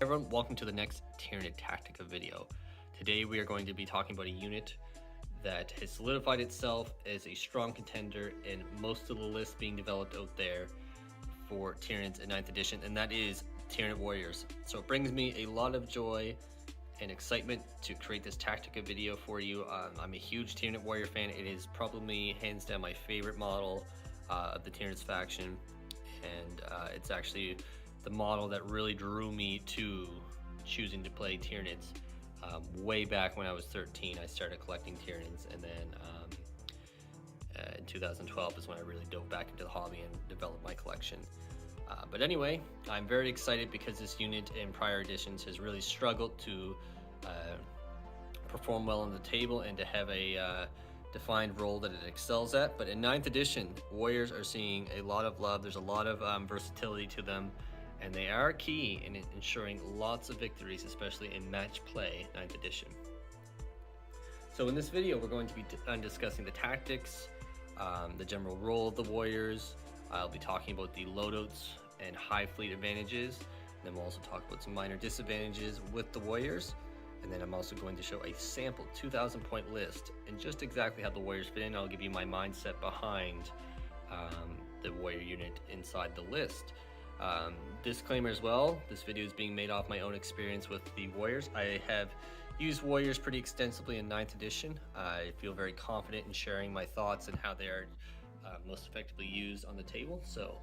Everyone, welcome to the next Tyranid Tactica video. Today we are going to be talking about a unit that has solidified itself as a strong contender in most of the lists being developed out there for Tyranids in 9th edition, and that is Tyranid Warriors. So it brings me a lot of joy and excitement to create this Tactica video for you. I'm a huge Tyranid Warrior fan. It is probably hands down my favorite model of the Tyranids faction, and it's actually the model that really drew me to choosing to play Tyranids. Way back when I was 13, I started collecting Tyranids, and then in 2012 is when I really dove back into the hobby and developed my collection. But anyway, I'm very excited because this unit in prior editions has really struggled to perform well on the table and to have a defined role that it excels at. But in 9th edition, Warriors are seeing a lot of love. There's a lot of versatility to them, and they are key in ensuring lots of victories, especially in match play 9th edition. So in this video, we're going to be discussing the tactics, the general role of the Warriors. I'll be talking about the loadouts and Hive Fleet advantages. And then we'll also talk about some minor disadvantages with the Warriors. And then I'm also going to show a sample 2,000 point list and just exactly how the Warriors fit in. I'll give you my mindset behind the Warrior unit inside the list. Disclaimer as well, this video is being made off my own experience with the Warriors. I have used Warriors pretty extensively in 9th edition. I feel very confident in sharing my thoughts and how they are most effectively used on the table. So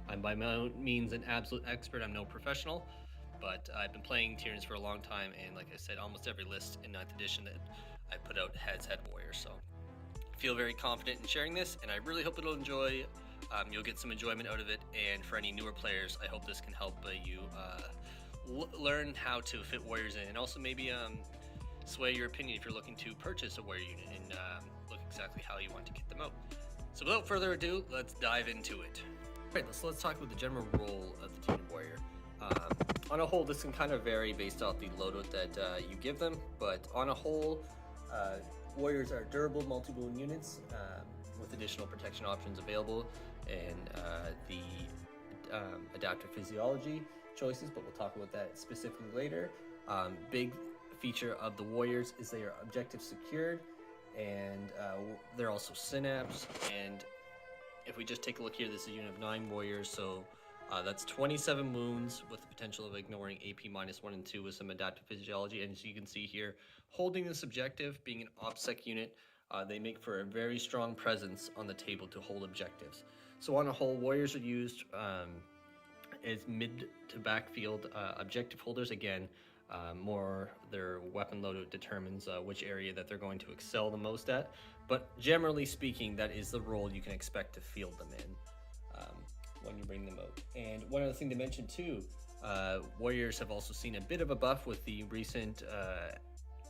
I'm by my own means an absolute expert. I'm no professional, but I've been playing Tyranids for a long time, and like I said, almost every list in 9th edition that I put out has had Warriors. So I feel very confident in sharing this, and I really hope it'll enjoy. You'll get some enjoyment out of it, and for any newer players, I hope this can help you learn how to fit Warriors in, and also maybe sway your opinion if you're looking to purchase a Warrior unit and look exactly how you want to get them out. So without further ado, let's dive into it. Alright, let's talk about the general role of the Tyranid Warrior. On a whole, this can kind of vary based off the loadout that you give them, but on a whole, Warriors are durable multi-wound units with additional protection options available, and the adaptive physiology choices, but we'll talk about that specifically later. Big feature of the Warriors is they are objective secured, and they're also synapse. And if we just take a look here, this is a unit of 9 Warriors, so that's 27 wounds with the potential of ignoring AP -1 and 2 with some adaptive physiology. And as you can see here, holding this objective, being an OPSEC unit, they make for a very strong presence on the table to hold objectives. So on a whole, Warriors are used as mid to backfield objective holders. Again, more their weapon loadout determines which area that they're going to excel the most at. But generally speaking, that is the role you can expect to field them in when you bring them out. And one other thing to mention too, Warriors have also seen a bit of a buff with the recent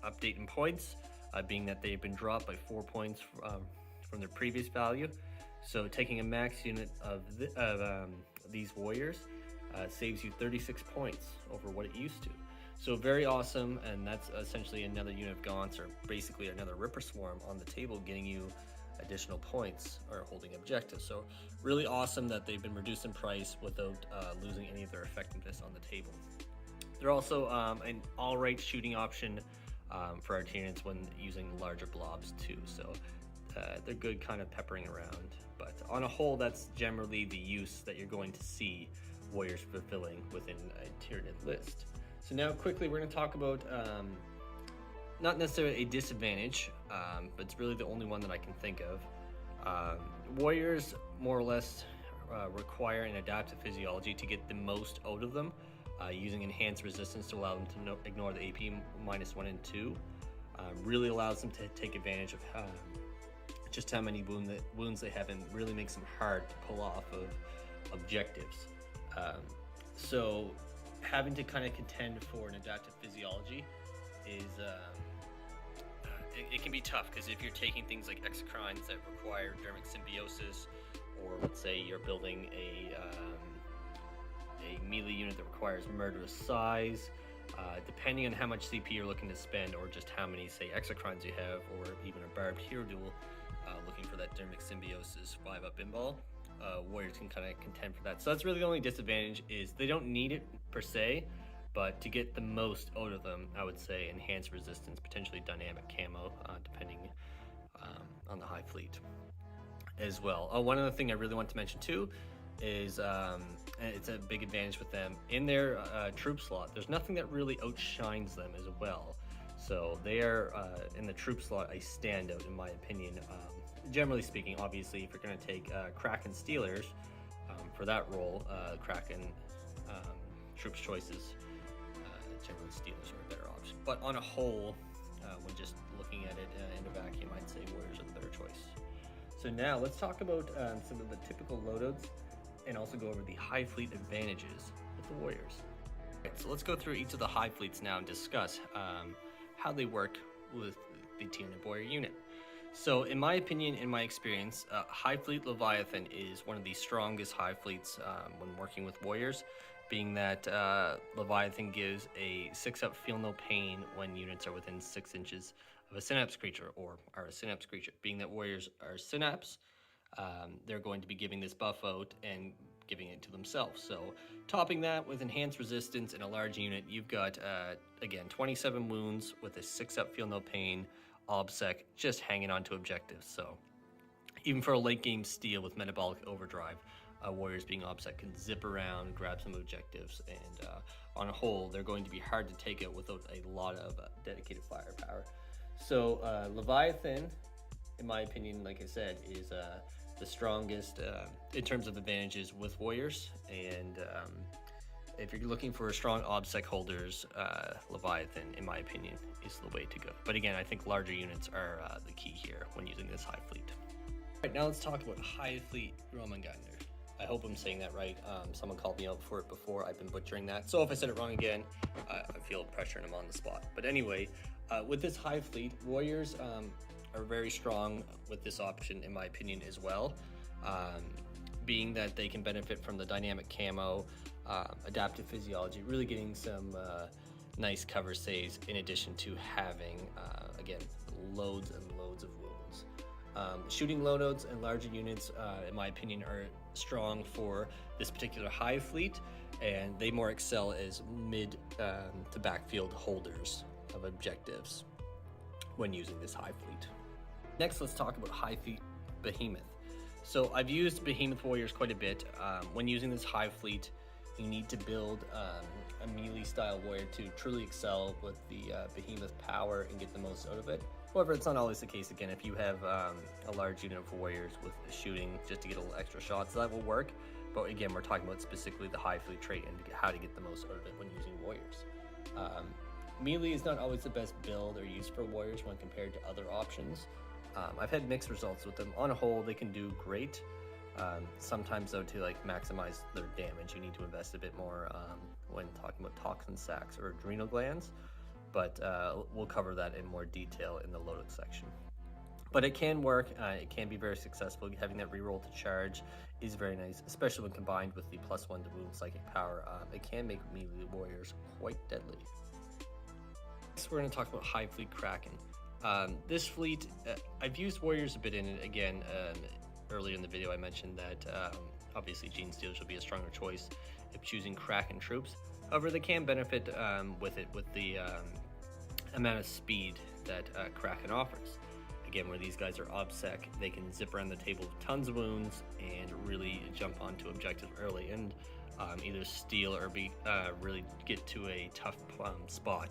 update in points, being that they've been dropped by 4 points from their previous value. So taking a max unit of these Warriors saves you 36 points over what it used to. So very awesome, and that's essentially another unit of Gaunts, or basically another Ripper Swarm on the table, getting you additional points or holding objectives. So really awesome that they've been reduced in price without losing any of their effectiveness on the table. They're also an all-right shooting option for our Tyranids when using larger blobs too. So they're good kind of peppering around. But on a whole, that's generally the use that you're going to see Warriors fulfilling within a Tyranid list. So now quickly we're going to talk about not necessarily a disadvantage, but it's really the only one that I can think of. Warriors more or less require an adaptive physiology to get the most out of them, using enhanced resistance to allow them to ignore the AP -1 and 2. Really allows them to take advantage of just how many wounds they have, and really makes them hard to pull off of objectives. So having to kind of contend for an adaptive physiology is it can be tough, because if you're taking things like exocrines that require dermic symbiosis, or let's say you're building a melee unit that requires murderous size, depending on how much CP you're looking to spend, or just how many, say, exocrines you have, or even a Barbed hero duel, looking for that dermic symbiosis 5-up pinball, Warriors can kind of contend for that. So that's really the only disadvantage, is they don't need it per se, But to get the most out of them, I would say enhanced resistance, potentially dynamic camo, depending on the Hive Fleet as well. One other thing I really want to mention too is it's a big advantage with them in their troop slot. There's nothing that really outshines them as well. So they are in the troop slot a standout in my opinion. Generally speaking, obviously, if you're going to take Kraken Stealers for that role, Kraken troops choices, generally Stealers are a better option. But on a whole, when just looking at it in a vacuum, I'd say Warriors are the better choice. So now let's talk about some of the typical loadouts and also go over the Hive Fleet advantages with the Warriors. Right, so let's go through each of the Hive Fleets now and discuss how they work with the Tyranid Warrior unit. So in my opinion, in my experience, Hive Fleet Leviathan is one of the strongest Hive Fleets when working with Warriors, being that Leviathan gives a 6-up feel no pain when units are within 6 inches of a Synapse creature or are a Synapse creature. Being that Warriors are Synapse, they're going to be giving this buff out and giving it to themselves. So topping that with enhanced resistance in a large unit, you've got, again, 27 wounds with a 6-up feel no pain, OBSEC, just hanging on to objectives. So even for a late game steal with Metabolic Overdrive, Warriors being OBSEC can zip around, grab some objectives, and on a whole, they're going to be hard to take out without a lot of dedicated firepower. So Leviathan, in my opinion, like I said, is the strongest in terms of advantages with Warriors, and if you're looking for strong OBSEC holders, Leviathan, in my opinion, is the way to go. But again, I think larger units are the key here when using this Hive Fleet. All right, now let's talk about Hive Fleet Jormungandr. I hope I'm saying that right. Someone called me out for it before. I've been butchering that. So if I said it wrong again, I feel pressure and I'm on the spot. But anyway, with this Hive Fleet, Warriors are very strong with this option, in my opinion, as well. Being that they can benefit from the dynamic camo, adaptive physiology, really getting some nice cover saves in addition to having, again, loads and loads of wounds. Shooting loadouts and larger units, in my opinion, are strong for this particular Hive Fleet, and they more excel as mid to backfield holders of objectives when using this Hive Fleet. Next, let's talk about Hive Fleet Behemoth. So I've used Behemoth Warriors quite a bit. When using this Hive Fleet, you need to build a melee style warrior to truly excel with the Behemoth power and get the most out of it. However, it's not always the case. Again, if you have a large unit of warriors with shooting just to get a little extra shots, that will work. But again, we're talking about specifically the Hive Fleet trait and how to get the most out of it when using warriors. Melee is not always the best build or use for warriors when compared to other options. I've had mixed results with them. On a whole, they can do great. Sometimes though, to like maximize their damage, you need to invest a bit more when talking about toxin sacs or adrenal glands. But we'll cover that in more detail in the loadout section. But it can work. It can be very successful. Having that reroll to charge is very nice, especially when combined with the +1 to wound psychic power. It can make melee warriors quite deadly. Next, we're going to talk about Hive Fleet Kraken. This fleet, I've used warriors a bit in it. Again, earlier in the video I mentioned that obviously Gene Stealers will be a stronger choice if choosing Kraken troops. However, they can benefit with the amount of speed that Kraken offers. Again, where these guys are OBSEC, they can zip around the table with tons of wounds and really jump onto objectives early and either steal or be really get to a tough spot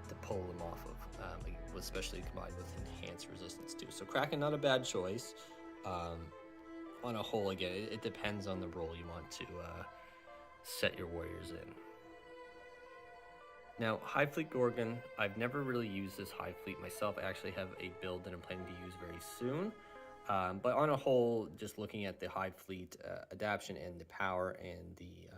to pull them off of, especially combined with enhanced resistance too. So Kraken, not a bad choice. On a whole, again, it depends on the role you want to set your warriors in. Now, Hive Fleet Gorgon, I've never really used this Hive Fleet myself. I actually have a build that I'm planning to use very soon. But on a whole, just looking at the Hive Fleet adaptation and the power and the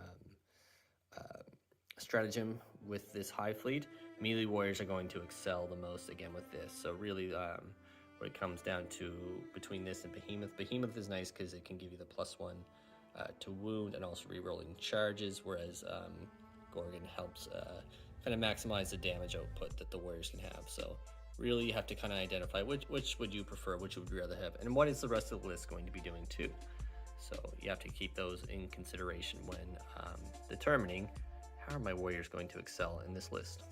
stratagem with this Hive Fleet, melee warriors are going to excel the most again with this. So really, what it comes down to between this and Behemoth, Behemoth is nice because it can give you the +1 to wound and also rerolling charges, whereas Gorgon helps kind of maximize the damage output that the warriors can have. So really you have to kind of identify which would you prefer, which would you rather have, and what is the rest of the list going to be doing too. So you have to keep those in consideration when determining how are my warriors going to excel in this list?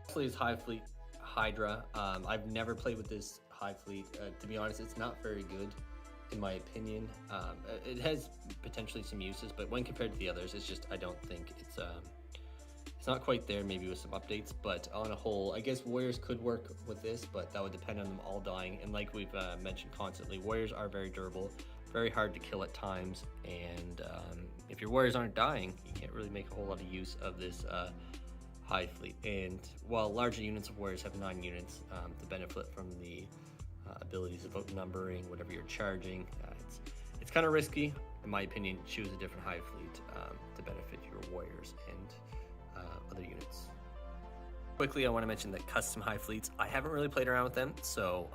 Actually, is Hive Fleet Hydra. I've never played with this Hive Fleet. To be honest, it's not very good in my opinion. It has potentially some uses, but when compared to the others, it's just, I don't think it's not quite there, maybe with some updates, but on a whole, I guess warriors could work with this, but that would depend on them all dying. And like we've mentioned constantly, warriors are very durable, very hard to kill at times, and if your warriors aren't dying, you can't really make a whole lot of use of this Hive Fleet. And while larger units of warriors have 9 units to benefit from the abilities of outnumbering, whatever you're charging, it's kind of risky. In my opinion, choose a different Hive Fleet to benefit your warriors and other units. Quickly, I want to mention that custom Hive Fleets, I haven't really played around with them, so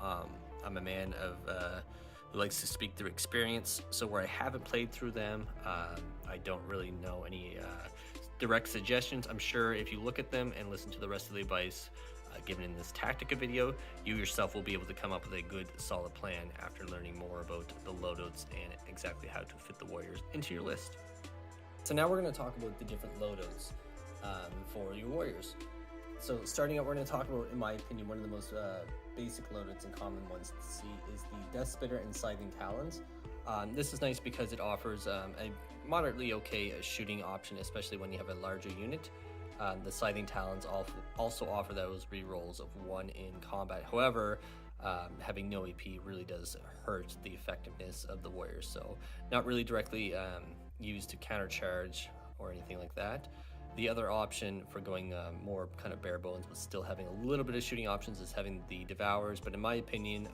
I'm a man of who likes to speak through experience. So where I haven't played through them, I don't really know any direct suggestions. I'm sure if you look at them and listen to the rest of the advice given in this Tactica video, you yourself will be able to come up with a good solid plan after learning more about the loadouts and exactly how to fit the warriors into your list. So now we're going to talk about the different loadouts for your warriors. So starting out, we're going to talk about, in my opinion, one of the most basic loadouts and common ones to see is the Deathspitter and Scything Talons. This is nice because it offers a moderately okay shooting option, especially when you have a larger unit. The Scything Talons also offer those rerolls of 1 in combat. However, having no AP really does hurt the effectiveness of the warriors, so not really directly used to countercharge or anything like that. The other option for going more kind of bare bones with still having a little bit of shooting options is having the Devourers, but in my opinion,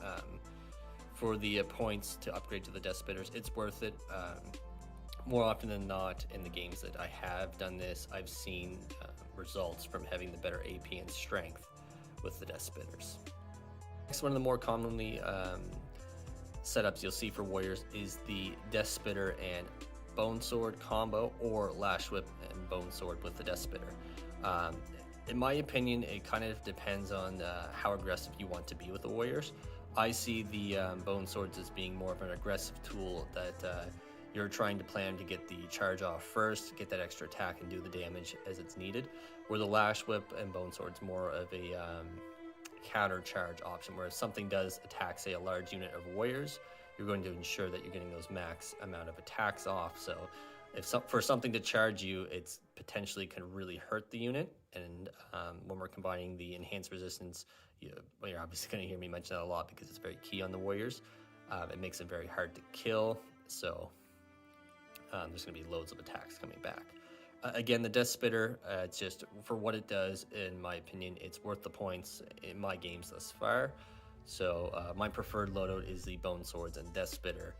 for the points to upgrade to the Deathspitters, it's worth it. More often than not, in the games that I have done this, I've seen results from having the better AP and strength with the Deathspitters. Next, one of the more commonly setups you'll see for warriors is the Deathspitter and Bone Sword combo, or Lash Whip and Bone Sword with the Deathspitter. In my opinion, it kind of depends on how aggressive you want to be with the warriors. I see the Bone Swords as being more of an aggressive tool that you're trying to plan to get the charge off first, get that extra attack and do the damage as it's needed, where the Lash Whip and Bone Sword's more of a counter charge option, where if something does attack, say, a large unit of warriors, you're going to ensure that you're getting those max amount of attacks off. So if for something to charge you, it's potentially can really hurt the unit. And when we're combining the enhanced resistance, you're obviously going to hear me mention that a lot because it's very key on the warriors. It makes it very hard to kill, so there's going to be loads of attacks coming back. Again, the Deathspitter, it's just for what it does, in my opinion, it's worth the points in my games thus far. So my preferred loadout is the Bone Swords and Deathspitter,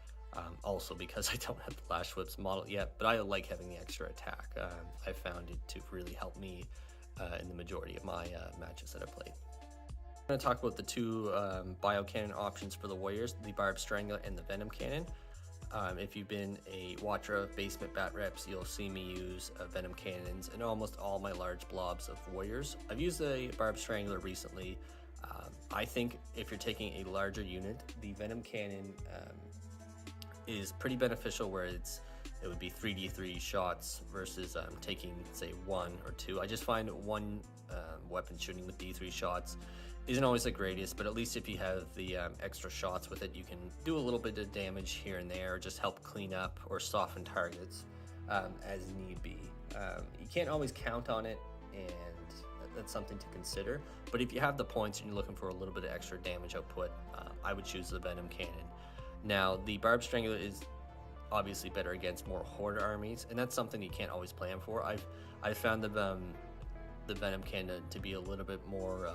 also because I don't have the Lash Whips model yet, but I like having the extra attack. I found it to really help me in the majority of my matches that I played. I'm going to talk about the 2 Biocannon options for the warriors, the Barbed Strangler and the Venom Cannon. If you've been a watcher of Basement Bat Reps, you'll see me use Venom Cannons in almost all my large blobs of warriors. I've used the Barbed Strangler recently. I think if you're taking a larger unit, the Venom Cannon is pretty beneficial, where it would be 3d3 shots versus taking, say, 1 or 2. I just find one weapon shooting with d3 shots isn't always the greatest, but at least if you have the extra shots with it, you can do a little bit of damage here and there, or just help clean up or soften targets as need be. You can't always count on it, and that's something to consider. But if you have the points and you're looking for a little bit of extra damage output, I would choose the Venom Cannon. Now, the Barbed Strangler is obviously better against more horde armies, and that's something you can't always plan for. I've found the Venom Cannon to be a little bit more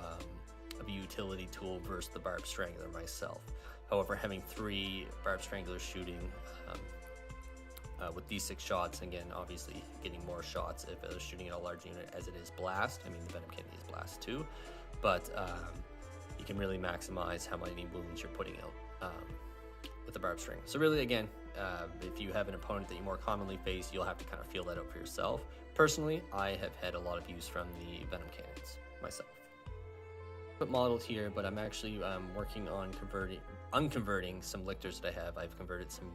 of a utility tool versus the Barbed Strangler myself. However, having 3 Barbed Stranglers shooting with d6 shots, again, obviously getting more shots if they're shooting at a large unit, as it is blast. I mean, the Venom Cannon is blast too, but you can really maximize how many wounds you're putting out with the Barbed Strangler. So really, again, if you have an opponent that you more commonly face, you'll have to kind of feel that out for yourself. Personally, I have had a lot of use from the Venom Cannons myself. Modeled here, but I'm actually working on unconverting some lictors that I have. I've converted some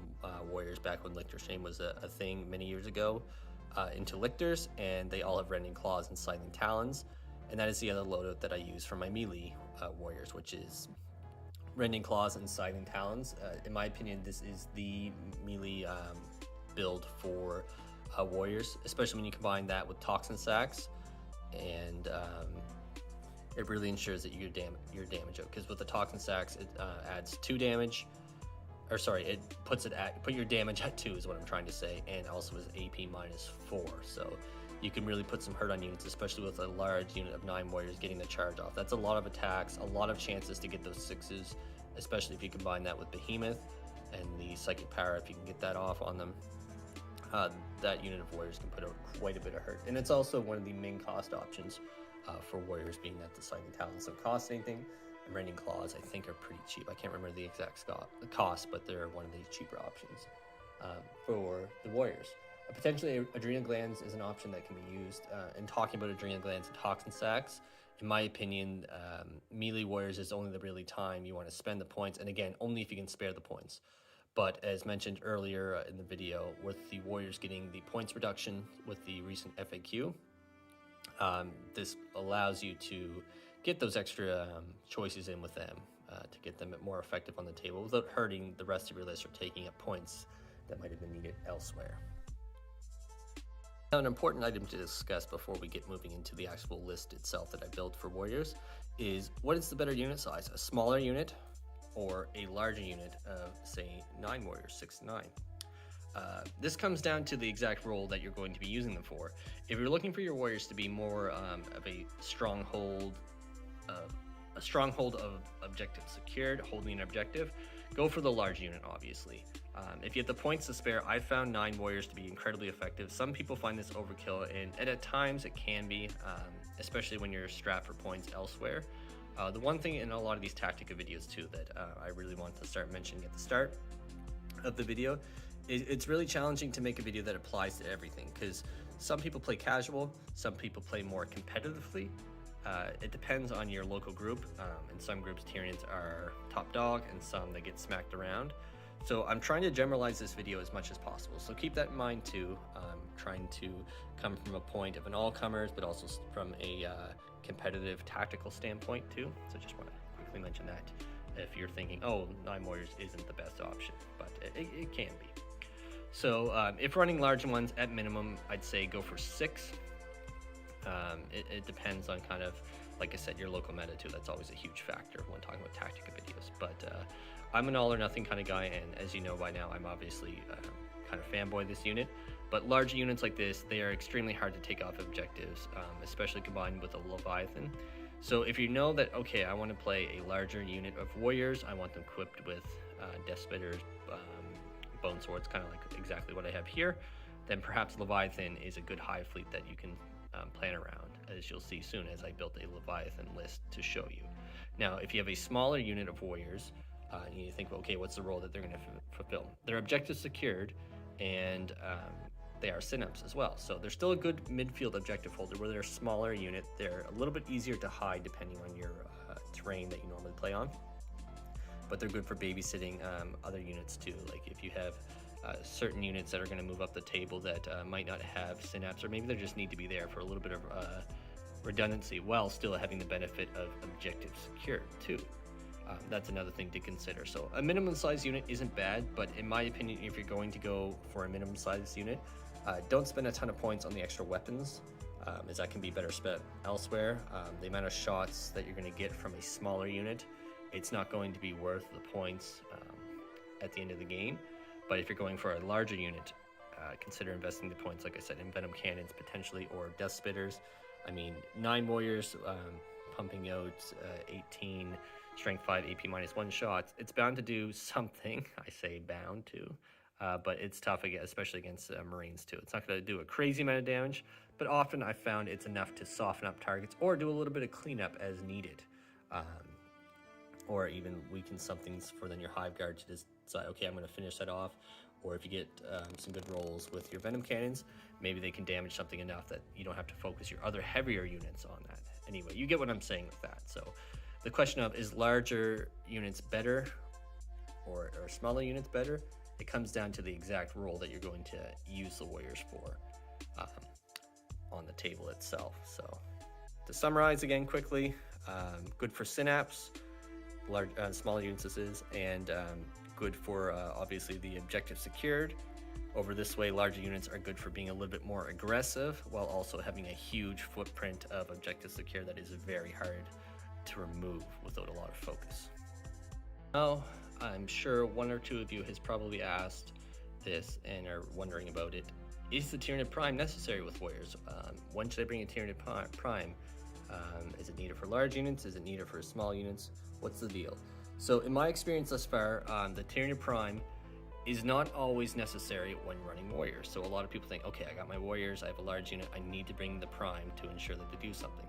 warriors back when lictor shame was a thing many years ago. into lictors, and they all have Rending Claws and Scything Talons. And that is the other loadout that I use for my melee warriors, which is Rending Claws and Scything Talons. In my opinion, this is the melee build for warriors, especially when you combine that with Toxin Sacks, and it really ensures that your damage out. Because with the Toxin Sacks, it adds 2 damage, or sorry, it put your damage at 2 is what I'm trying to say, and also is AP -4. So you can really put some hurt on units, especially with a large unit of 9 warriors getting the charge off. That's a lot of attacks, a lot of chances to get those 6s, especially if you combine that with Behemoth and the Psychic Power. If you can get that off on them, that unit of warriors can put out quite a bit of hurt. And it's also one of the main cost options for warriors, being that the Scything Talons don't cost anything, and Rending Claws I think are pretty cheap. I can't remember the exact cost, but they're one of the cheaper options for the warriors. Potentially, Adrenal Glands is an option that can be used. In talking about Adrenal Glands and Toxin Sacks, in my opinion, melee warriors is only the really time you want to spend the points, and again, only if you can spare the points. But as mentioned earlier in the video, with the warriors getting the points reduction with the recent FAQ, this allows you to get those extra choices in with them to get them more effective on the table without hurting the rest of your list or taking up points that might have been needed elsewhere. Now, an important item to discuss before we get moving into the actual list itself that I built for warriors is, what is the better unit size? A smaller unit or a larger unit of, say, 9 warriors, 6 to 9? This comes down to the exact role that you're going to be using them for. If you're looking for your warriors to be more of a stronghold of objective secured, holding an objective, go for the large unit, obviously. If you have the points to spare, I found 9 warriors to be incredibly effective. Some people find this overkill, and at times it can be, especially when you're strapped for points elsewhere. The one thing in a lot of these Tactica videos too that I really want to start mentioning at the start of the video is it's really challenging to make a video that applies to everything, because some people play casual, some people play more competitively. It depends on your local group. In some groups, Tyranids are top dog, and some they get smacked around. So I'm trying to generalize this video as much as possible. So keep that in mind too. I'm trying to come from a point of an all-comers, but also from a competitive tactical standpoint too. So just want to quickly mention that if you're thinking, oh, 9 warriors isn't the best option, but it can be. So if running large ones, at minimum, I'd say go for 6. It depends on kind of, like I said, your local meta too. That's always a huge factor when talking about Tactica videos. But I'm an all or nothing kind of guy, and as you know by now, I'm obviously kind of fanboy this unit. But large units like this, they are extremely hard to take off objectives, especially combined with a Leviathan. So if you know that, okay, I want to play a larger unit of warriors, I want them equipped with Deathspitters, Bone Swords, kind of like exactly what I have here, then perhaps Leviathan is a good Hive Fleet that you can plan around, as you'll see soon as I built a Leviathan list to show you. Now, if you have a smaller unit of warriors, you think, okay, what's the role that they're going to fulfill? Their objectives secured, and they are synapse as well. So they're still a good midfield objective holder. Where they're a smaller unit, they're a little bit easier to hide depending on your terrain that you normally play on. But they're good for babysitting other units too. Like if you have certain units that are going to move up the table that might not have synapse, or maybe they just need to be there for a little bit of redundancy while still having the benefit of objective secured too. That's another thing to consider. So a minimum size unit isn't bad, but in my opinion, if you're going to go for a minimum size unit, don't spend a ton of points on the extra weapons, as that can be better spent elsewhere. The amount of shots that you're going to get from a smaller unit, it's not going to be worth the points at the end of the game. But if you're going for a larger unit, consider investing the points, like I said, in Venom cannons potentially, or Deathspitters. I mean, 9 warriors pumping out 18 strength 5 AP -1 shots. It's bound to do something. I say bound to, but it's tough, especially against Marines too. It's not going to do a crazy amount of damage, but often I found it's enough to soften up targets or do a little bit of cleanup as needed. Or even weaken something for then your Hive Guard to decide, okay, I'm going to finish that off. Or if you get some good rolls with your Venom cannons, maybe they can damage something enough that you don't have to focus your other heavier units on that. Anyway, you get what I'm saying with that. So the question of, is larger units better or smaller units better? It comes down to the exact role that you're going to use the warriors for. on the table itself. So to summarize again quickly, good for synapse, large, smaller units this is, and good for obviously the objective secured. Over this way, larger units are good for being a little bit more aggressive while also having a huge footprint of objective secure that is very hard to remove without a lot of focus. Now, I'm sure one or two of you has probably asked this and are wondering about it. Is the Tyranid Prime necessary with Warriors? When should I bring a Tyranid Prime? Is it needed for large units? Is it needed for small units? What's the deal? So in my experience thus far, the Tyranid Prime is not always necessary when running Warriors. So a lot of people think, okay, I got my Warriors, I have a large unit, I need to bring the Prime to ensure that they do something.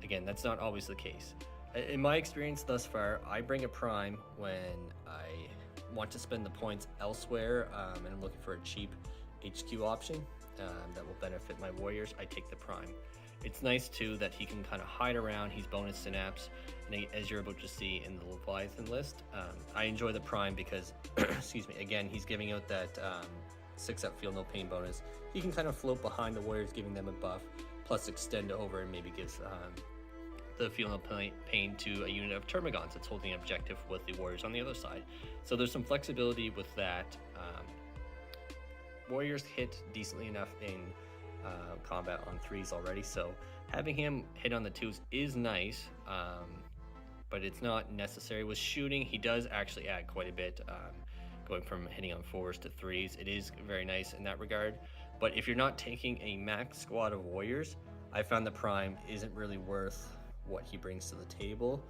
Again, that's not always the case. In my experience thus far, I bring a Prime when I want to spend the points elsewhere and I'm looking for a cheap HQ option that will benefit my Warriors. I take the Prime. It's nice too that he can kind of hide around. He's bonus synapse, and as you're about to see in the Leviathan list, I enjoy the Prime because, excuse me, again, he's giving out that 6-up feel no pain bonus. He can kind of float behind the Warriors, giving them a buff, plus extend over and maybe gives the feel no pain to a unit of Termagants that's holding an objective with the Warriors on the other side. So there's some flexibility with that. Warriors hit decently enough in combat on 3s already, so having him hit on the 2s is nice, but it's not necessary. With shooting, he does actually add quite a bit, going from hitting on 4s to 3s. It is very nice in that regard, but if you're not taking a max squad of Warriors, I found the Prime isn't really worth what he brings to the table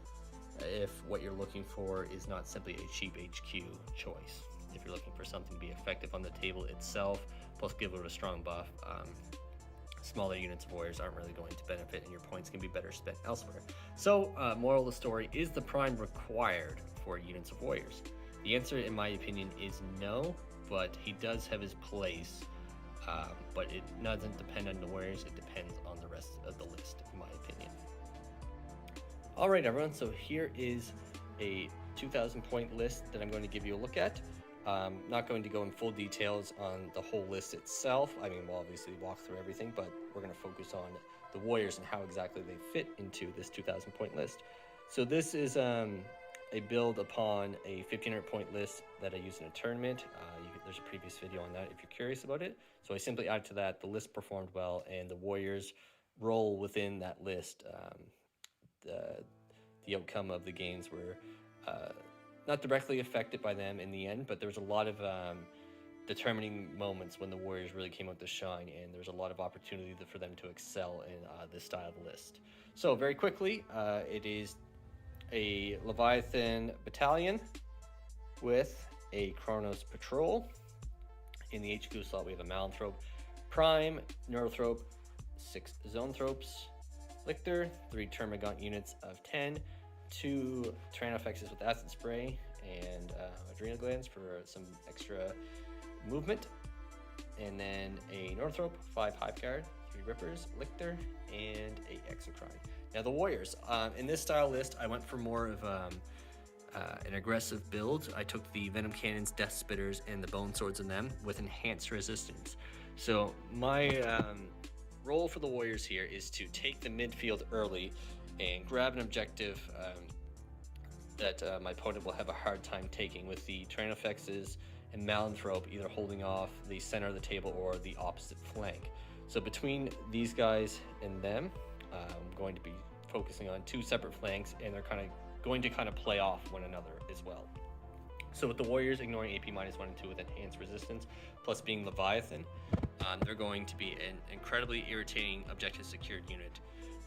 if what you're looking for is not simply a cheap HQ choice. If you're looking for something to be effective on the table itself, plus give it a strong buff, smaller units of Warriors aren't really going to benefit and your points can be better spent elsewhere. So, moral of the story, is the Prime required for units of Warriors? The answer, in my opinion, is no, but he does have his place, but it doesn't depend on the Warriors, it depends on the rest of the list, in my opinion. Alright everyone, so here is a 2,000 point list that I'm going to give you a look at. Not going to go in full details on the whole list itself. I mean, we'll obviously walk through everything, but we're going to focus on the Warriors and how exactly they fit into this 2,000 point list. So this is a build upon a 1,500 point list that I used in a tournament. There's a previous video on that if you're curious about it. So I simply added to that. The list performed well, and the Warriors role within that list. The outcome of the games were not directly affected by them in the end, but there was a lot of determining moments when the Warriors really came out to shine, and there's a lot of opportunity for them to excel in this style of list. So very quickly, it is a Leviathan battalion with a Chronos patrol. In the HQ slot, we have a Malanthrope Prime, Neurothrope, 6 Zoanthropes, Lictor, 3 Termagant units of 10, 2 Tyranofexes with Acid Spray, and Adrenal Glands for some extra movement, and then a Northrop, 5 Hive Guard, 3 Rippers, Lictor, and a Exocrine. Now the Warriors, in this style list, I went for more of an aggressive build. I took the Venom Cannons, Deathspitters, and the Bone Swords in them with enhanced resistance. So my role for the Warriors here is to take the midfield early and grab an objective that my opponent will have a hard time taking, with the Tyranofexes and Malanthrope either holding off the center of the table or the opposite flank. So between these guys and them, I'm going to be focusing on 2 separate flanks, and they're going to play off one another as well. So with the Warriors ignoring AP -1 and 2 with enhanced resistance, plus being Leviathan, they're going to be an incredibly irritating objective secured unit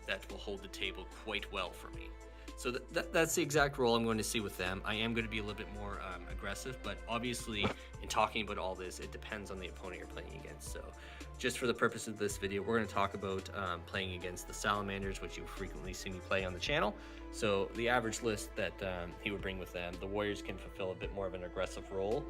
that will hold the table quite well for me. So that's the exact role I'm going to see with them. I am going to be a little bit more aggressive, but obviously in talking about all this, it depends on the opponent you're playing against. So just for the purpose of this video, we're going to talk about playing against the Salamanders, which you've frequently seen me play on the channel. So the average list that he would bring with them, the Warriors can fulfill a bit more of an aggressive role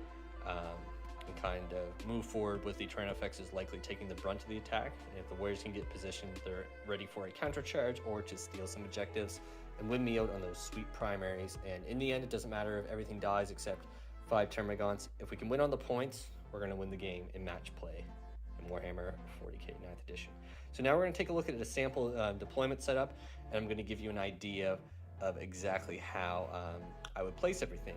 and kind of move forward with the Tyranofexes likely taking the brunt of the attack. And if the Warriors can get positioned, they're ready for a counter charge or to steal some objectives and win me out on those sweet primaries. And in the end, it doesn't matter if everything dies except 5 Termagants. If we can win on the points, we're going to win the game in match play. And Warhammer 40k 9th edition. So now we're going to take a look at a sample deployment setup, and I'm going to give you an idea of exactly how I would place everything.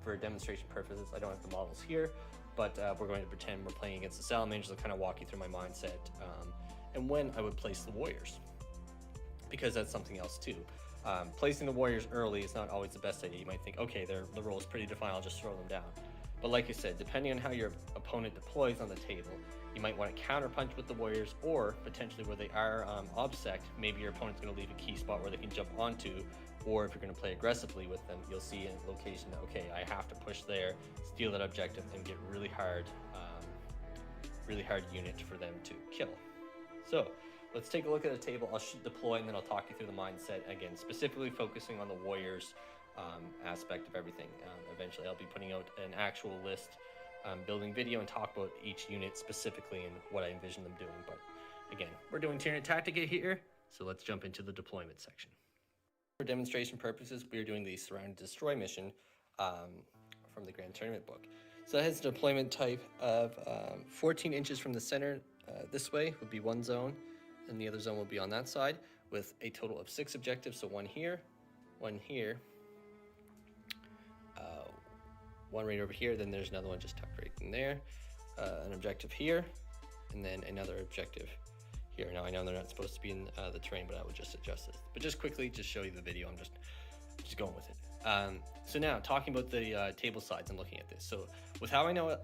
For demonstration purposes, I don't have the models here, but we're going to pretend we're playing against the Salamangers. I'll kind of walk you through my mindset and when I would place the Warriors, because that's something else too. Placing the Warriors early is not always the best idea. You might think, okay, the role is pretty defined, I'll just throw them down. But like I said, depending on how your opponent deploys on the table, you might want to counterpunch with the Warriors, or potentially where they are obsect, maybe your opponent's going to leave a key spot where they can jump onto, or if you're going to play aggressively with them, you'll see a location that, okay, I have to push there, steal that objective, and get really hard unit for them to kill. So let's take a look at a table. I'll deploy, and then I'll talk you through the mindset, again, specifically focusing on the Warriors aspect of everything. Eventually I'll be putting out an actual list, building video, and talk about each unit specifically and what I envision them doing. But again, we're doing Tyranid Tactica here, so let's jump into the deployment section. For demonstration purposes, we are doing the Surround and Destroy mission from the Grand Tournament book. So it has a deployment type of 14 inches from the center this way would be one zone, and the other zone will be on that side, with a total of 6 objectives. So one here, one right over here, then there's another one just tucked right in there, an objective here, and then another objective here. Now I know they're not supposed to be in the terrain, but I would just adjust this. But just quickly, just show you the video, I'm just going with it. So now talking about the table sides and looking at this. So with how I know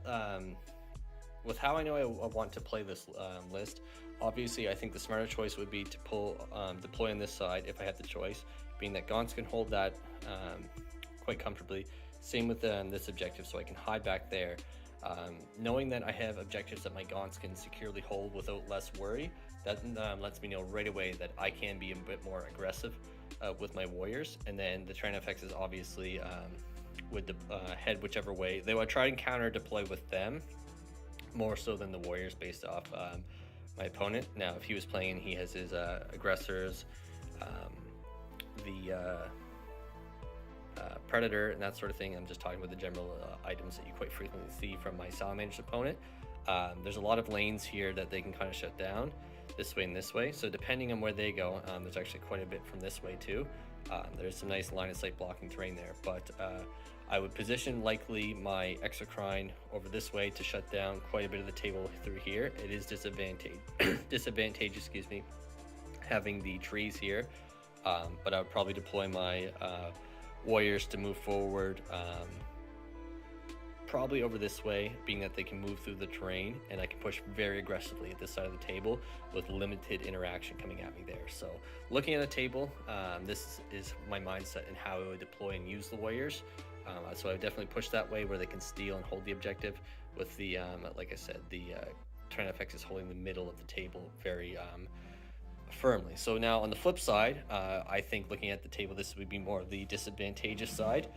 I want to play this list, obviously I think the smarter choice would be to deploy on this side if I had the choice, being that Gaunts can hold that quite comfortably. Same with this objective, so I can hide back there. Knowing that I have objectives that my Gaunts can securely hold without less worry, that lets me know right away that I can be a bit more aggressive with my Warriors. And then the Tyranid effects is obviously would head whichever way. They would try and counter deploy with them more so than the Warriors based off my opponent. Now if he was playing and he has his aggressors, Predator and that sort of thing, I'm just talking about the general items that you quite frequently see from my Salamanger's opponent. There's a lot of lanes here that they can kind of shut down, this way and this way. So depending on where they go, there's actually quite a bit from this way too. There's some nice line of sight blocking terrain there, but I would position likely my Exocrine over this way to shut down quite a bit of the table through here. It is disadvantageous, excuse me, having the trees here, but I would probably deploy my Warriors to move forward probably over this way, being that they can move through the terrain, and I can push very aggressively at this side of the table with limited interaction coming at me there. So looking at the table, this is my mindset and how I would deploy and use the Warriors. So I would definitely push that way where they can steal and hold the objective, with the like I said, the Tyranid FX is holding the middle of the table very firmly. So now on the flip side, I think looking at the table, this would be more of the disadvantageous side.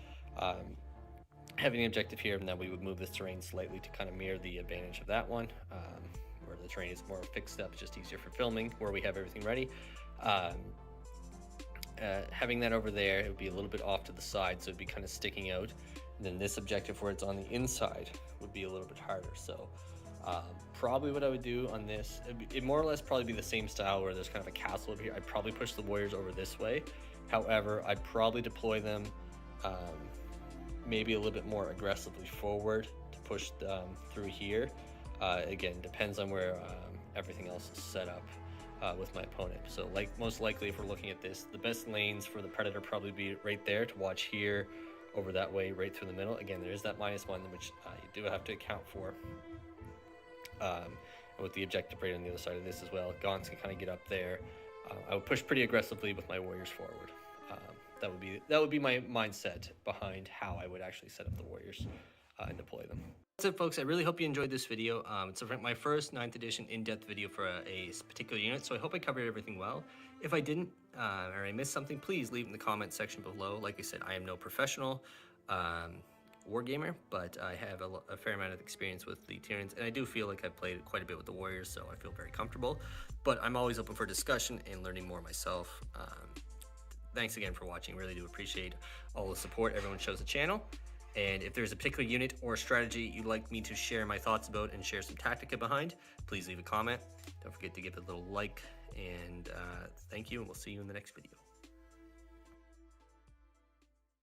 Having the objective here, and then we would move this terrain slightly to kind of mirror the advantage of that one, where the terrain is more fixed up, it's just easier for filming, where we have everything ready. Having that over there, it would be a little bit off to the side, so it'd be kind of sticking out. And then this objective where it's on the inside would be a little bit harder. So probably what I would do on this, it'd more or less probably be the same style where there's kind of a castle over here. I'd probably push the Warriors over this way. However, I'd probably deploy them maybe a little bit more aggressively forward to push through here. Again, depends on where everything else is set up with my opponent. So like most likely, if we're looking at this, the best lanes for the Predator probably be right there to watch here, over that way, right through the middle. Again, there is that -1, which you do have to account for. And with the objective right on the other side of this as well, Gaunts can kind of get up there. I would push pretty aggressively with my Warriors forward. That would be my mindset behind how I would actually set up the Warriors and deploy them. That's it, folks. I really hope you enjoyed this video. It's my first 9th edition in-depth video for a particular unit, so I hope I covered everything well. If I didn't, or I missed something, please leave it in the comment section below. Like I said, I am no professional wargamer, but I have a fair amount of experience with the Tyranids, and I do feel like I've played quite a bit with the Warriors, so I feel very comfortable. But I'm always open for discussion and learning more myself. Thanks again for watching. Really do appreciate all the support everyone shows the channel. And if there's a particular unit or strategy you'd like me to share my thoughts about and share some Tactica behind, please leave a comment. Don't forget to give it a little like, and thank you, and we'll see you in the next video.